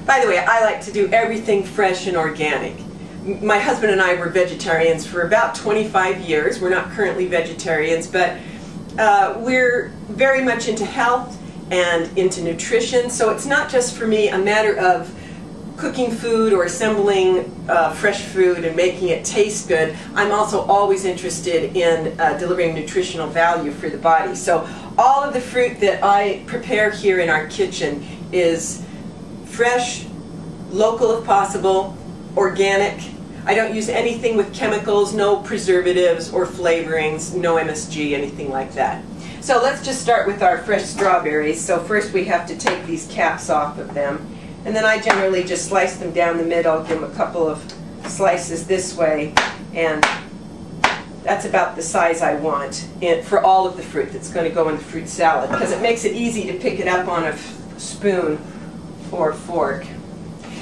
By the way, I like to do everything fresh and organic. My husband and I were vegetarians for about 25 years. We're not currently vegetarians, but we're very much into health and into nutrition, so it's not just for me a matter of cooking food or assembling fresh food and making it taste good. I'm also always interested in delivering nutritional value for the body. So all of the fruit that I prepare here in our kitchen is fresh, local if possible, organic. I don't use anything with chemicals, no preservatives or flavorings, no MSG, anything like that. So let's just start with our fresh strawberries. So first we have to take these caps off of them. And then I generally just slice them down the middle, give them a couple of slices this way, and that's about the size I want for all of the fruit that's going to go in the fruit salad, because it makes it easy to pick it up on a spoon or fork.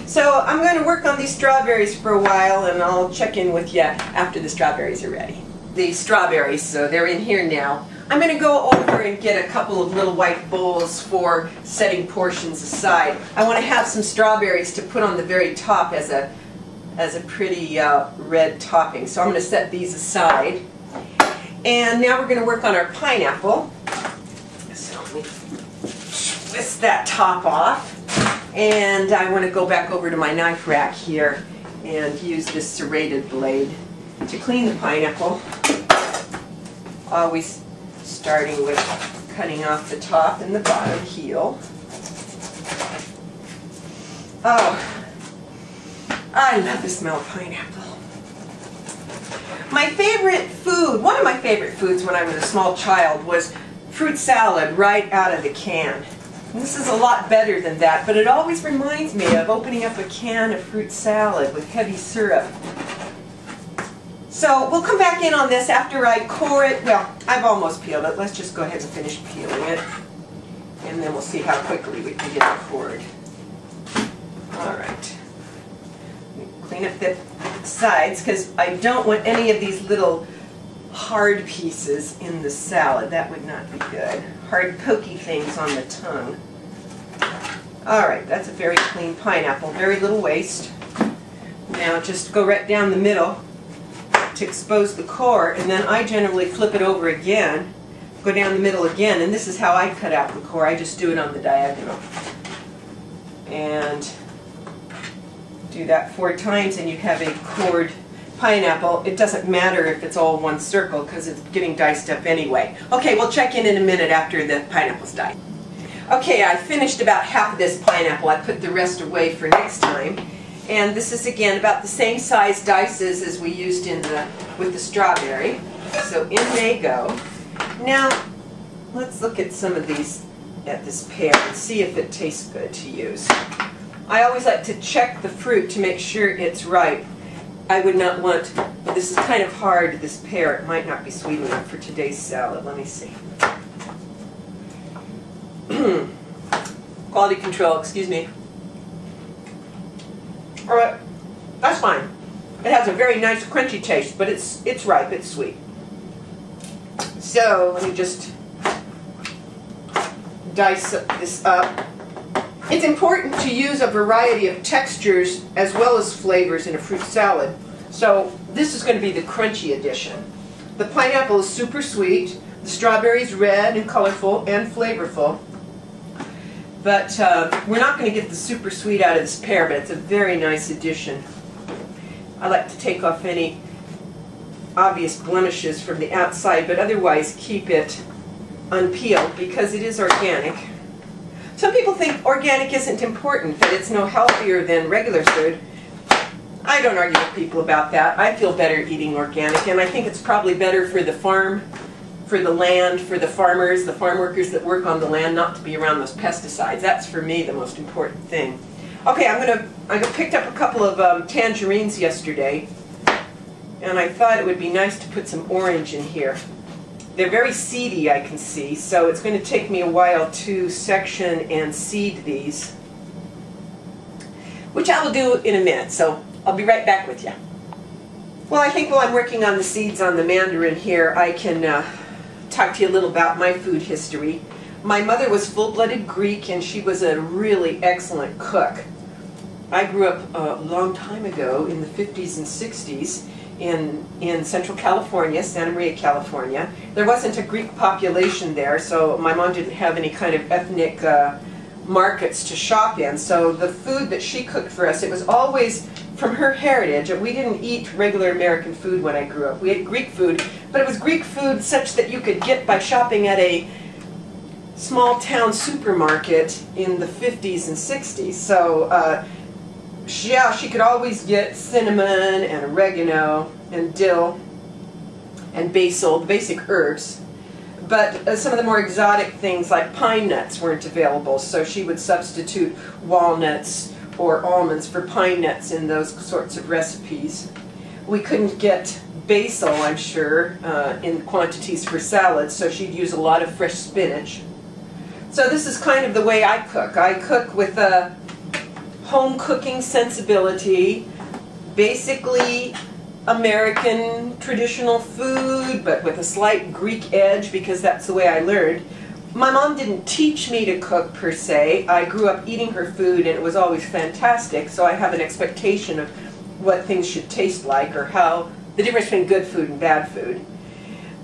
So I'm going to work on these strawberries for a while, and I'll check in with you after the strawberries are ready. The strawberries, so they're in here now. I'm going to go over and get a couple of little white bowls for setting portions aside. I want to have some strawberries to put on the very top as a pretty red topping. So I'm going to set these aside. And now we're going to work on our pineapple. So let me twist that top off. And I want to go back over to my knife rack here and use this serrated blade to clean the pineapple. Always starting with cutting off the top and the bottom heel. Oh, I love the smell of pineapple. My favorite food, one of my favorite foods when I was a small child, was fruit salad right out of the can. And this is a lot better than that, but it always reminds me of opening up a can of fruit salad with heavy syrup. So we'll come back in on this after I core it. Well, I've almost peeled it. Let's just go ahead and finish peeling it. And then we'll see how quickly we can get it cored. Alright. Clean up the sides because I don't want any of these little hard pieces in the salad. That would not be good. Hard pokey things on the tongue. Alright, that's a very clean pineapple. Very little waste. Now just go right down the middle to expose the core, and then I generally flip it over again, go down the middle again, and this is how I cut out the core. I just do it on the diagonal. And do that 4 times and you have a cored pineapple. It doesn't matter if it's all one circle because it's getting diced up anyway. Okay, we'll check in a minute after the pineapple's diced. Okay, I finished about half of this pineapple. I put the rest away for next time. And this is again about the same size dices as we used with the strawberry. So in they go. Now, let's look at some of these at this pear and see if it tastes good to use. I always like to check the fruit to make sure it's ripe. I would not want, this is kind of hard, this pear, it might not be sweet enough for today's salad. Let me see. Quality control, excuse me. Alright, that's fine. It has a very nice crunchy taste, but it's ripe, it's sweet. So, let me just dice this up. It's important to use a variety of textures as well as flavors in a fruit salad. So this is going to be the crunchy edition. The pineapple is super sweet. The strawberry is red and colorful and flavorful. But we're not going to get the super sweet out of this pear, but it's a very nice addition. I like to take off any obvious blemishes from the outside, but otherwise keep it unpeeled because it is organic. Some people think organic isn't important, that it's no healthier than regular food. I don't argue with people about that. I feel better eating organic, and I think it's probably better for the farm, for the land, for the farmers, the farm workers that work on the land, not to be around those pesticides. That's for me the most important thing. Okay, I picked up a couple of tangerines yesterday, and I thought it would be nice to put some orange in here. They're very seedy, I can see, so it's going to take me a while to section and seed these, which I will do in a minute, so I'll be right back with you. Well, I think while I'm working on the seeds on the mandarin here, I can talk to you a little about my food history. My mother was full-blooded Greek, and she was a really excellent cook. I grew up a long time ago in the 50s and 60s in Central California, Santa Maria, California. There wasn't a Greek population there, so my mom didn't have any kind of ethnic markets to shop in. So the food that she cooked for us, it was always from her heritage. We didn't eat regular American food when I grew up. We ate Greek food, but it was Greek food such that you could get by shopping at a small town supermarket in the 50s and 60s. So yeah, she could always get cinnamon and oregano and dill and basil, the basic herbs. But some of the more exotic things like pine nuts weren't available, so she would substitute walnuts or almonds for pine nuts in those sorts of recipes. We couldn't get basil, I'm sure, in quantities for salads, so she'd use a lot of fresh spinach. So this is kind of the way I cook. I cook with a home cooking sensibility, basically American traditional food, but with a slight Greek edge because that's the way I learned. My mom didn't teach me to cook per se. I grew up eating her food and it was always fantastic, so I have an expectation of what things should taste like or how the difference between good food and bad food.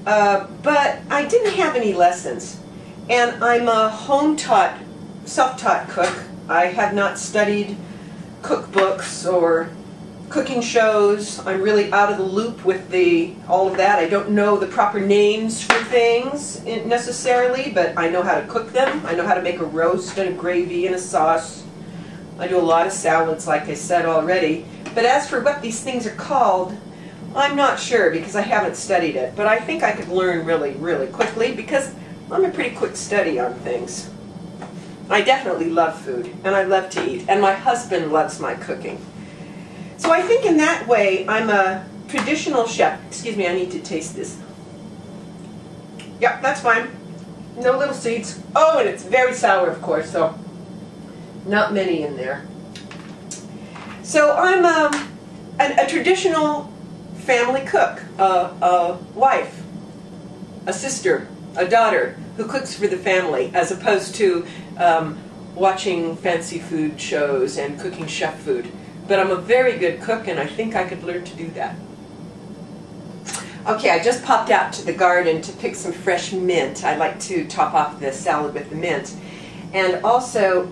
But I didn't have any lessons, and I'm a home-taught, self-taught cook. I have not studied cookbooks or cooking shows. I'm really out of the loop with all of that. I don't know the proper names for things necessarily, but I know how to cook them. I know how to make a roast and a gravy and a sauce. I do a lot of salads, like I said already. But as for what these things are called, I'm not sure because I haven't studied it. But I think I could learn really, really quickly because I'm a pretty quick study on things. I definitely love food, and I love to eat, and my husband loves my cooking. So I think in that way, I'm a traditional chef. Excuse me, I need to taste this. Yep, that's fine. No little seeds. Oh, and it's very sour, of course, so not many in there. So I'm a traditional family cook, a wife, a sister, a daughter who cooks for the family, as opposed to watching fancy food shows and cooking chef food. But I'm a very good cook, and I think I could learn to do that. Okay, I just popped out to the garden to pick some fresh mint. I like to top off the salad with the mint. And also,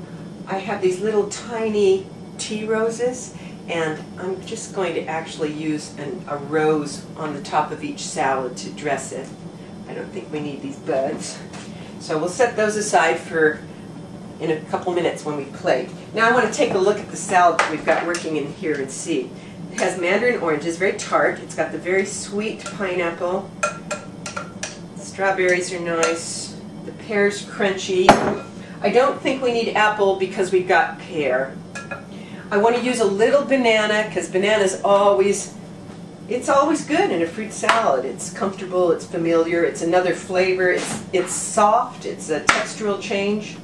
I have these little tiny tea roses, and I'm just going to actually use a rose on the top of each salad to dress it. I don't think we need these buds. So we'll set those aside for in a couple minutes when we plate. Now I want to take a look at the salad that we've got working in here and see. It has mandarin oranges, very tart. It's got the very sweet pineapple. Strawberries are nice. The pear's crunchy. I don't think we need apple because we've got pear. I want to use a little banana because banana's always good in a fruit salad. It's comfortable, it's familiar, it's another flavor, it's soft, it's a textural change.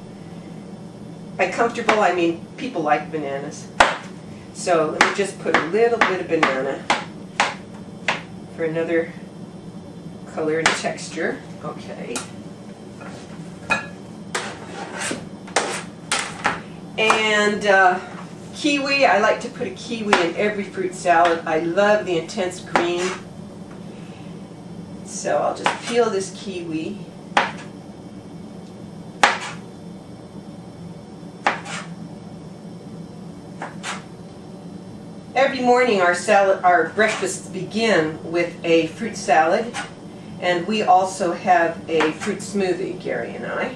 By comfortable, I mean people like bananas. So let me just put a little bit of banana for another color and texture. Okay. And kiwi, I like to put a kiwi in every fruit salad. I love the intense green. So I'll just peel this kiwi. Every morning our breakfasts begin with a fruit salad, and we also have a fruit smoothie, Gary and I.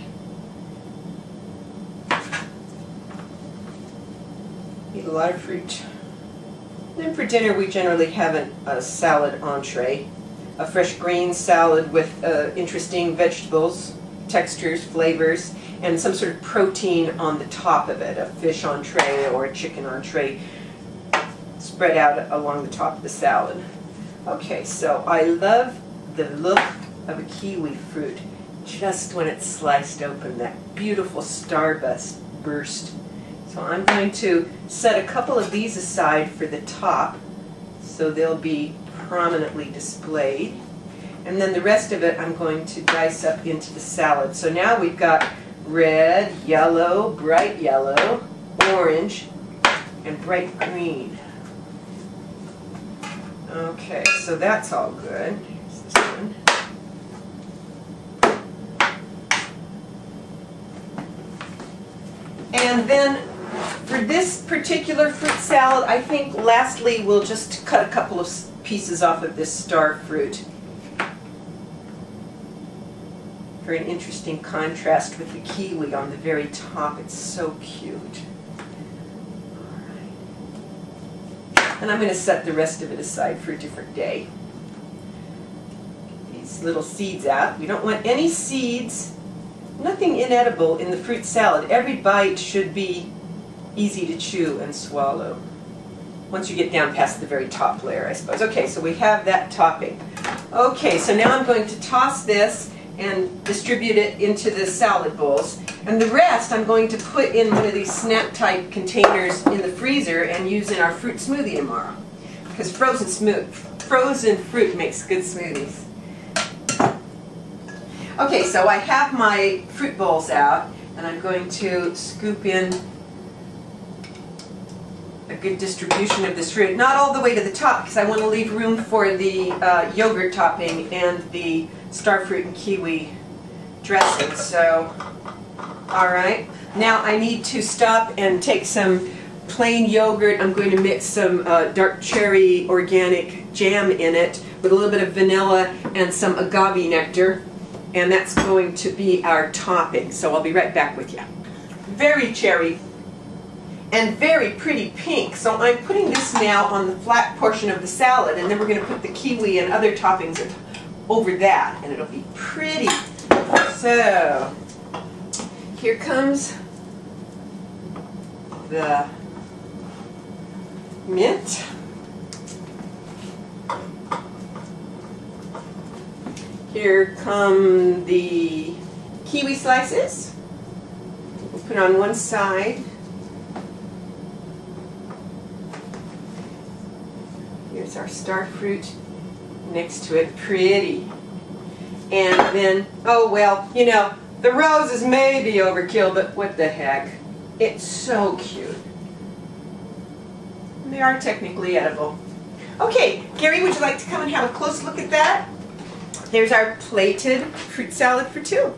Eat a lot of fruit. Then for dinner we generally have a salad entree, a fresh green salad with interesting vegetables, textures, flavors, and some sort of protein on the top of it, a fish entree or a chicken entree spread out along the top of the salad. Okay, so I love the look of a kiwi fruit just when it's sliced open, that beautiful starburst burst. So I'm going to set a couple of these aside for the top so they'll be prominently displayed. And then the rest of it I'm going to dice up into the salad. So now we've got red, yellow, bright yellow, orange, and bright green. Okay, so that's all good. Here's this one. And then for this particular fruit salad, I think lastly we'll just cut a couple of pieces off of this star fruit for an interesting contrast with the kiwi on the very top. It's so cute. And I'm going to set the rest of it aside for a different day. Get these little seeds out. We don't want any seeds, nothing inedible in the fruit salad. Every bite should be easy to chew and swallow. Once you get down past the very top layer, I suppose. Okay, so we have that topping. Okay, so now I'm going to toss this and distribute it into the salad bowls. And the rest I'm going to put in one of these snap type containers in the freezer and use in our fruit smoothie tomorrow. Because frozen fruit makes good smoothies. Okay, so I have my fruit bowls out and I'm going to scoop in a good distribution of this fruit. Not all the way to the top because I want to leave room for the yogurt topping and the star fruit and kiwi dressing. So, alright. Now I need to stop and take some plain yogurt. I'm going to mix some dark cherry organic jam in it with a little bit of vanilla and some agave nectar. And that's going to be our topping. So I'll be right back with you. Very cherry and very pretty pink. So I'm putting this now on the flat portion of the salad, and then we're going to put the kiwi and other toppings over that, and it'll be pretty. So here comes the mint. Here come the kiwi slices. We'll put on one side. Here's our star fruit next to it. Pretty. And then, oh well, you know, the roses may be overkill, but what the heck. It's so cute. They are technically edible. Okay, Gary, would you like to come and have a close look at that? There's our plated fruit salad for two.